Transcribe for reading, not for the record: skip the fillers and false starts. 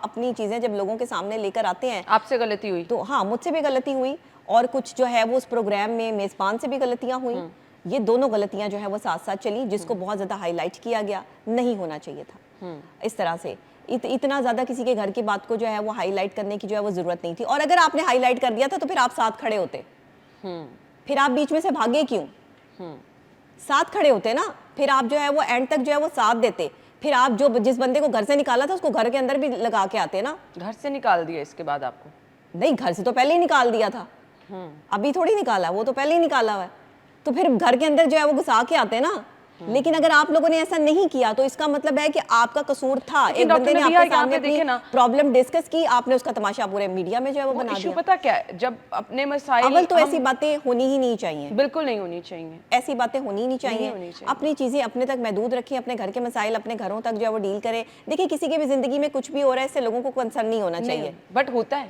अपनी चीजें जब लोगों के सामने लेकर आते हैं। आपसे गलती हुई तो हाँ, मुझसे भी गलती हुई और कुछ जो है वो उस प्रोग्राम में मेजबान से भी गलतियां हुई। ये दोनों गलतियां जो है वो साथ साथ चली, जिसको बहुत ज्यादा हाईलाइट किया गया, नहीं होना चाहिए था इस तरह से। इतना ज्यादा किसी के घर की बात को जो है वो हाईलाइट करने की जो है वो जरूरत नहीं थी। और अगर आपने हाईलाइट कर दिया था तो फिर आप साथ खड़े होते, फिर आप बीच में से भागे क्यों? साथ खड़े होते ना, फिर आप जो है वो एंड तक जो है वो साथ देते। फिर आप जो जिस बंदे को घर से निकाला था उसको घर के अंदर भी लगा के आते ना। घर से निकाल दिया इसके बाद आपको? नहीं, घर से तो पहले ही निकाल दिया था, अभी थोड़ी निकाला, वो तो पहले ही निकाला हुआ है। तो फिर घर के अंदर जो है वो घुसा के आते ना। लेकिन अगर आप लोगों ने ऐसा नहीं किया तो इसका मतलब है कि आपका कसूर था। एक बंदे ने आपके सामने अपनी प्रॉब्लम डिस्कस की, आपने उसका तमाशा पूरे मीडिया में जो है वो बना दिया। पता क्या है, जब अपने मसाइल, अव्वल तो ऐसी बातें होनी ही नहीं चाहिए, बिल्कुल नहीं होनी चाहिए, ऐसी बातें होनी नहीं चाहिए। अपनी चीजें अपने तक महदूद रखें, अपने घर के मसाइल अपने घरों तक जो है वो डील करें। देखिए, किसी की भी जिंदगी में कुछ भी हो रहा है इससे लोगों को कंसर्न नहीं होना चाहिए, बट होता है।